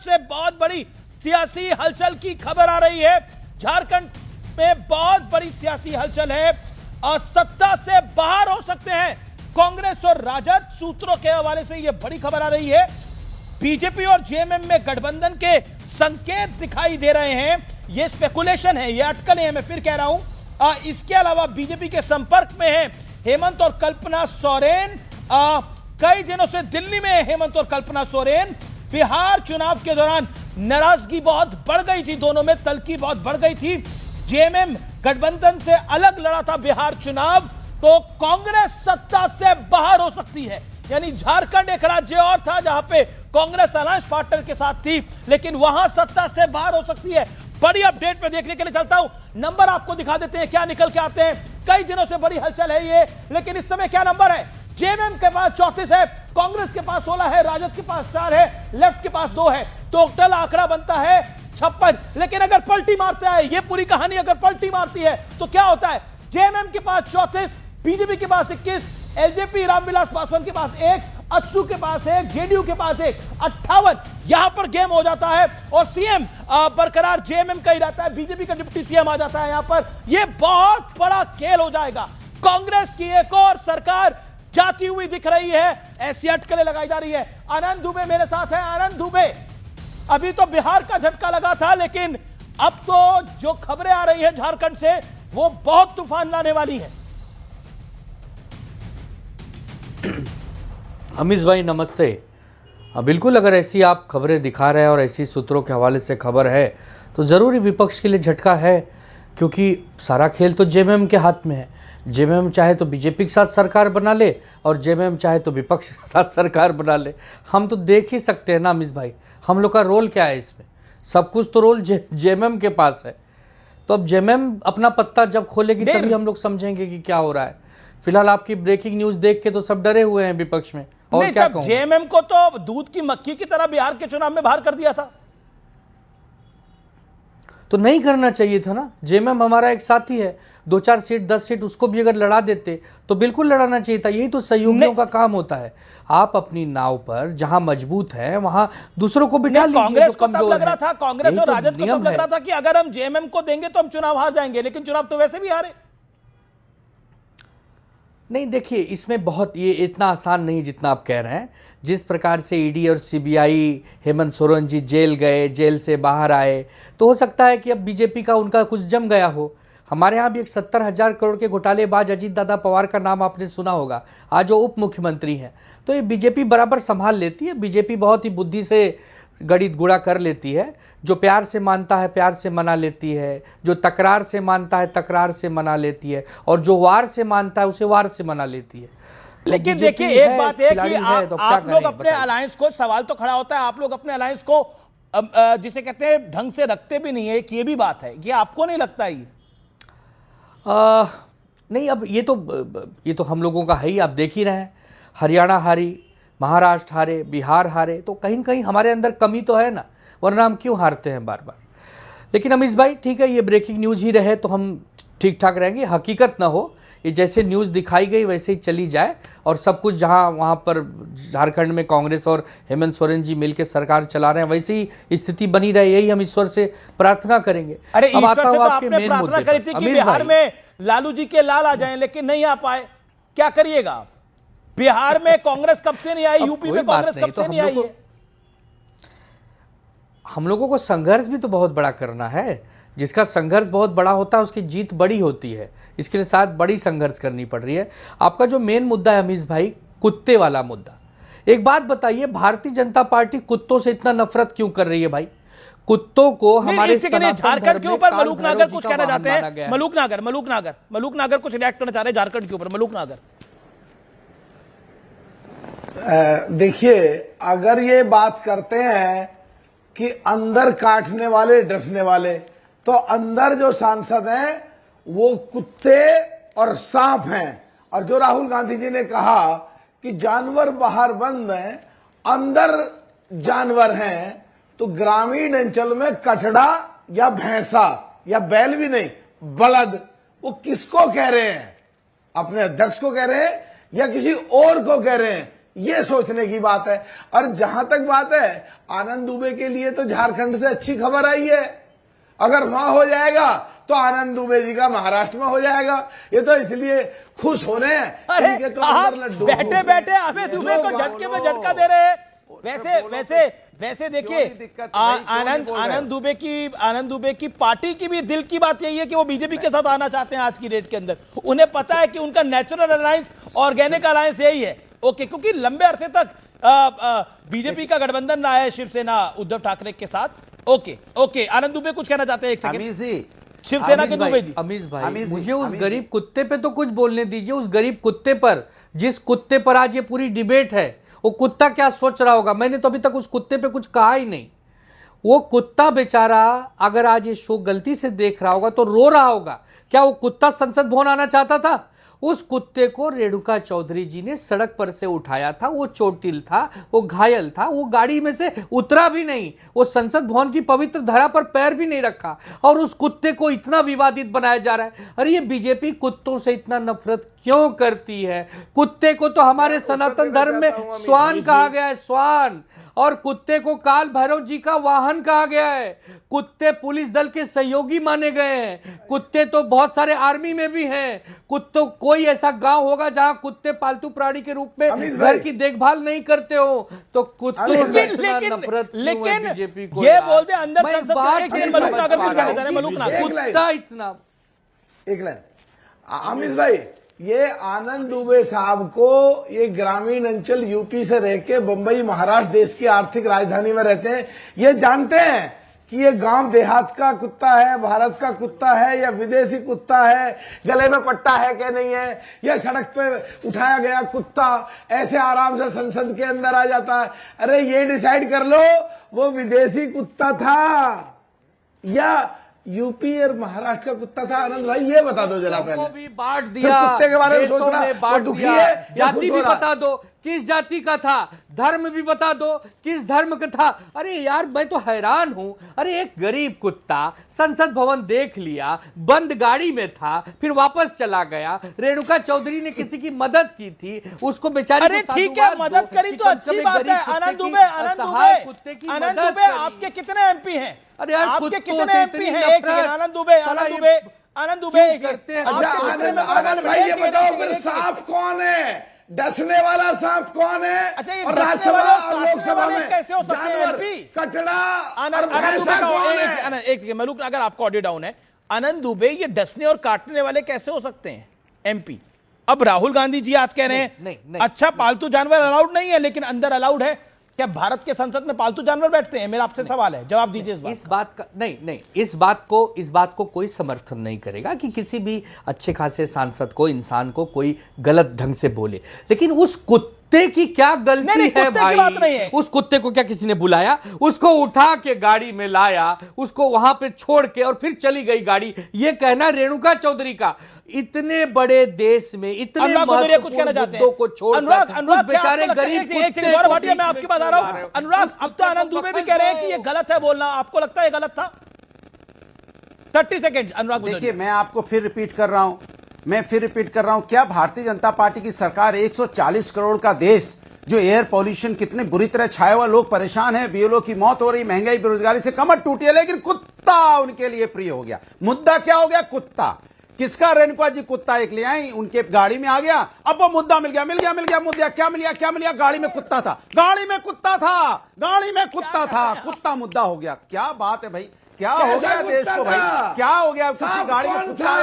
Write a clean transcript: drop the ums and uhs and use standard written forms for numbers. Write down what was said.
से बहुत बड़ी सियासी हलचल की खबर आ रही है। झारखंड में बहुत बड़ी सियासी हलचल है और सत्ता से बाहर हो सकते हैं कांग्रेस और राजद। सूत्रों के हवाले से यह बड़ी खबर आ रही है। बीजेपी और जेएमएम में गठबंधन के संकेत दिखाई दे रहे हैं। यह स्पेकुलेशन है, यह अटकलें हैं, मैं फिर कह रहा हूं। इसके अलावा बीजेपी के संपर्क में है हेमंत और कल्पना सोरेन। कई दिनों से दिल्ली में हेमंत और कल्पना सोरेन। बिहार चुनाव के दौरान नाराजगी बहुत बढ़ गई थी, दोनों में तल्खी बहुत बढ़ गई थी। जेएमएम गठबंधन से अलग लड़ा था बिहार चुनाव, तो कांग्रेस सत्ता से बाहर हो सकती है। यानी झारखंड एक राज्य और था जहां पे कांग्रेस अलायंस पार्टनर के साथ थी, लेकिन वहां सत्ता से बाहर हो सकती है। बड़ी अपडेट में देखने के लिए चलता हूं, नंबर आपको दिखा देते हैं क्या निकल के आते हैं। कई दिनों से बड़ी हलचल है ये, लेकिन इस समय क्या नंबर है? जेएमएम के पास 34 है, कांग्रेस के पास 16 है, राजद के पास 4 है, लेफ्ट के पास 2 है। टोटल आंकड़ा बनता है 56। लेकिन अगर पलटी मारता है, ये पूरी कहानी अगर पलटी मारती है तो क्या होता है? जेएमएम के पास 34, बीजेपी के पास 21, एलजेपी रामविलास पासवान के पास 1, अच्छू के पास 1, जेडीयू के पास 1, 58। यहां पर गेम हो जाता है और सीएम बरकरार जेएमएम का ही रहता है, बीजेपी का डिप्टी सीएम आ जाता है यहां पर। यह बहुत बड़ा खेल हो जाएगा। कांग्रेस की एक और सरकार जाती हुई दिख रही है, ऐसी अटकलें लगाई जा रही है। आनंद दुबे मेरे साथ है। आनंद दुबे, अभी तो बिहार का झटका लगा था, लेकिन अब तो जो खबरें आ रही है झारखंड से वो बहुत तूफान लाने वाली है। अमीश भाई नमस्ते। बिल्कुल, अगर ऐसी आप खबरें दिखा रहे हैं और ऐसी सूत्रों के हवाले से खबर है तो ज़रूरी विपक्ष के लिए झटका है, क्योंकि सारा खेल तो जेएमएम के हाथ में है। जेएमएम चाहे तो बीजेपी के साथ सरकार बना ले और जेएमएम चाहे तो विपक्ष के साथ सरकार बना ले। हम तो देख ही सकते हैं ना अमीश भाई, हम लोग का रोल क्या है इसमें। सब कुछ तो रोल जेएमएम के पास है। तो अब जेएमएम अपना पत्ता जब खोलेगी तभी हम लोग समझेंगे कि क्या हो रहा है। फिलहाल आपकी ब्रेकिंग न्यूज़ देख के तो सब डरे हुए हैं विपक्ष में। और क्या कहूं, जेएमएम को तो दूध की मक्खी की तरह बिहार के चुनाव में बाहर कर दिया था, तो नहीं करना चाहिए था ना। जेएमएम हमारा एक साथी है, 2-4 सीट 10 सीट उसको भी अगर लड़ा देते तो बिल्कुल लड़ाना चाहिए था। यही तो सहयोगियों का काम होता है। आप अपनी नाव पर जहां मजबूत है वहां दूसरों को बिठा लीजिए। कांग्रेस को तब लग रहा था, कांग्रेस और राजद को तब लग रहा था कि अगर हम जेएमएम को देंगे तो हम चुनाव हार जाएंगे, लेकिन चुनाव तो वैसे भी हारे। नहीं, देखिए इसमें बहुत ये इतना आसान नहीं जितना आप कह रहे हैं। जिस प्रकार से ईडी और सीबीआई, हेमंत सोरेन जी जेल गए, जेल से बाहर आए, तो हो सकता है कि अब बीजेपी का उनका कुछ जम गया हो। हमारे यहाँ भी एक 70,000 करोड़ के घोटालेबाज अजीत दादा पवार का नाम आपने सुना होगा, आज वो उप मुख्यमंत्री हैं। तो ये बीजेपी बराबर संभाल लेती है। बीजेपी बहुत ही बुद्धि से गणित गुणा कर लेती है। जो प्यार से मानता है प्यार से मना लेती है, जो तकरार से मानता है तकरार से मना लेती है, और जो वार से मानता है उसे वार से मना लेती है। तो लेकिन देखिए एक बात है कि आप लोग अपने अलायंस को, सवाल तो खड़ा होता है, आप लोग अपने अलायंस को जिसे कहते हैं ढंग से रखते भी नहीं है, कि ये भी बात है। ये आपको नहीं लगता? ये नहीं, अब ये तो हम लोगों का है ही। आप देख ही रहे हैं, हरियाणा हारी, महाराष्ट्र हारे, बिहार हारे, तो कहीं कहीं हमारे अंदर कमी तो है ना, वरना हम क्यों हारते हैं बार बार। लेकिन अमीश भाई ठीक है, ये ब्रेकिंग न्यूज़ ही रहे तो हम ठीक ठाक रहेंगे। हकीकत ना हो, ये जैसे न्यूज़ दिखाई गई वैसे ही चली जाए, और सब कुछ जहां वहां पर झारखंड में कांग्रेस और हेमंत सोरेन जी मिलकर सरकार चला रहे हैं वैसी ही स्थिति बनी रहे, यही हम ईश्वर से प्रार्थना करेंगे। अरे ईश्वर से तो आपने प्रार्थना करी थी कि बिहार में लालू जी के लाल आ जाएं, लेकिन नहीं आ पाए। क्या करिएगा आप? बिहार में कांग्रेस कब से नहीं आई, यूपी में कांग्रेस कब से नहीं आई है? हम लोगों को संघर्ष भी तो बहुत बड़ा करना है। जिसका संघर्ष बहुत बड़ा होता है उसकी जीत बड़ी होती है। इसके लिए साथ बड़ी संघर्ष करनी पड़ रही है। आपका जो मेन मुद्दा है अमीश भाई, कुत्ते वाला मुद्दा, एक बात बताइए, भारतीय जनता पार्टी कुत्तों से इतना नफरत क्यों कर रही है भाई? कुत्तों को हमारे झारखंड के ऊपर मलूक नागर कुछ कहना चाहते हैं। मलूक नागर कुछ रिएक्ट करना चाह रहे हैं झारखंड के ऊपर। मलूक नागर, देखिए, अगर ये बात करते हैं कि अंदर काटने वाले डसने वाले, तो अंदर जो सांसद हैं वो कुत्ते और सांप हैं। और जो राहुल गांधी जी ने कहा कि जानवर बाहर बंद हैं, अंदर जानवर हैं, तो ग्रामीण अंचल में कटड़ा या भैंसा या बैल भी नहीं, बलद, वो किसको कह रहे हैं? अपने अध्यक्ष को कह रहे हैं या किसी और को कह रहे हैं? ये सोचने की बात है। और जहां तक बात है आनंद दुबे के लिए, तो झारखंड से अच्छी खबर आई है। अगर वहां हो जाएगा तो आनंद दुबे जी का महाराष्ट्र में हो जाएगा। ये तो इसलिए खुश हो रहे हैं। अरे इनके तो आप अंदर लड्डू बैठे बैठे अभय दुबे को झटके में झटका दे रहे हैं। वैसे देखिए आनंद दुबे की पार्टी की भी दिल की बात यही है कि वो बीजेपी के साथ आना चाहते हैं आज की डेट के अंदर। उन्हें पता है कि उनका नेचुरल अलायंस, ऑर्गेनिक अलायंस यही है। ओके, क्योंकि लंबे अरसे तक बीजेपी का गठबंधन रहा है शिवसेना उद्धव ठाकरे के साथ। ओके, आनंद दुबे कुछ कहना चाहते हैं, एक सेकंड। शिवसेना के दुबे जी। अमीश भाई, मुझे उस गरीब कुत्ते पे तो कुछ बोलने दीजिए। उस गरीब कुत्ते पर, जिस कुत्ते पर आज ये पूरी डिबेट है, वो कुत्ता क्या सोच रहा होगा? मैंने तो अभी तक उस कुत्ते पे कुछ कहा ही नहीं। वो कुत्ता बेचारा अगर आज ये शो गलती से देख रहा होगा तो रो रहा होगा। क्या वो कुत्ता संसद भवन आना चाहता था? उस कुत्ते को रेणुका चौधरी जी ने सड़क पर से उठाया था। वो चोटिल था, वो घायल था, वो गाड़ी में से उतरा भी नहीं, वो संसद भवन की पवित्र धरा पर पैर भी नहीं रखा, और उस कुत्ते को इतना विवादित बनाया जा रहा है। अरे ये बीजेपी कुत्तों से इतना नफरत क्यों करती है? कुत्ते को तो हमारे सनातन धर्म में श्वान कहा गया है, श्वान। और कुत्ते को काल भैरव जी का वाहन कहा गया है। कुत्ते पुलिस दल के सहयोगी माने गए हैं। कुत्ते तो बहुत सारे आर्मी में भी हैं। कुत्तों, कोई ऐसा गांव होगा जहां कुत्ते पालतू प्राणी के रूप में घर की देखभाल नहीं करते हो, तो कुत्तों से इतना नफरत क्यों है बीजेपी को? ये बोलते हैं अंदर संसद कुत्ता इतना। एक लाइन अमीश भाई, ये आनंद दुबे साहब को, ये ग्रामीण अंचल यूपी से रह के बंबई महाराष्ट्र देश की आर्थिक राजधानी में रहते हैं। ये जानते हैं कि ये गांव देहात का कुत्ता है, भारत का कुत्ता है या विदेशी कुत्ता है, गले में पट्टा है कि नहीं है, या सड़क पे उठाया गया कुत्ता ऐसे आराम से संसद के अंदर आ जाता है। अरे ये डिसाइड कर लो वो विदेशी कुत्ता था या यूपी और महाराष्ट्र का कुत्ता था। आनंद भाई ये बता दो जरा पहले। भी बांट दिया, कुत्ते के बारे में सोचना, बांट दिया, जाति भी बता दो किस जाति का था, धर्म भी बता दो किस धर्म का था। अरे यार मैं तो हैरान हूं। अरे एक गरीब कुत्ता संसद भवन देख लिया, बंद गाड़ी में था, फिर वापस चला गया। रेणुका चौधरी ने किसी की मदद की थी, उसको बेचारी अरे ठीक है, मदद करी तो अच्छी बात है। आनंद दुबे आपके कितने एमपी हैं? अरे यार आपके कितने एमपी हैं? एक सेकंड, आनंद दुबे करते हैं। आनंद भाई ये बताओ फिर सांप कौन है? डसने वाला सांप कौन है? अच्छा, ये और डसने वाले और लोकसभा में कैसे हो सकते हैं एमपी? कचड़ा आनंद दुबे का एक सेकंड मलूक, अगर आपका ऑडियो डाउन है, आनंद दुबे ये डसने और काटने वाले कैसे हो सकते हैं एमपी? अब राहुल गांधी जी आज कह रहे हैं नहीं। अच्छा पालतू जानवर अलाउड नहीं है लेकिन अंदर अलाउड है। क्या भारत के संसद में पालतू जानवर बैठते हैं? मेरा आपसे सवाल है, जवाब दीजिए इस बात का। नहीं, इस बात को कोई समर्थन नहीं करेगा कि किसी भी अच्छे खासे सांसद को, इंसान को कोई गलत ढंग से बोले। लेकिन उस कुत्ते की क्या गलती है भाई? बात नहीं है। उस कुत्ते को क्या किसी ने बुलाया? उसको उठा के गाड़ी में लाया, उसको वहां पे छोड़ के और फिर चली गई गाड़ी। ये कहना रेणुका चौधरी का, इतने बड़े देश में इतने महत्वपूर्ण मुद्दों को छोड़कर बेचारे गरीब कुत्ते को। भाटिया मैं आपके पास आ रहा हूं। अनुराग, अब तो आनंद दुबे भी कह रहे हैं कि ये गलत है बोलना। आपको लगता है गलत था? 30 सेकेंड अनुराग। देखिए मैं आपको फिर रिपीट कर रहा हूं, क्या भारतीय जनता पार्टी की सरकार 140 करोड़ का देश, जो एयर पॉल्यूशन कितने बुरी तरह छाया हुआ, लोग परेशान हैं, बीएलओ की मौत हो रही, महंगाई बेरोजगारी से कमर टूटी है, लेकिन कुत्ता उनके लिए प्रिय हो गया। मुद्दा क्या हो गया? कुत्ता। किसका? रेणुका जी कुत्ता एक ले आई, उनके गाड़ी में आ गया। अब वो मुद्दा मिल गया। मुद्दा क्या मिल गया? गाड़ी में कुत्ता था, कुत्ता मुद्दा हो गया। क्या बात है भाई? क्या हो गया देश को भाई? क्या हो गया? किसी गाड़ी में कुत्ता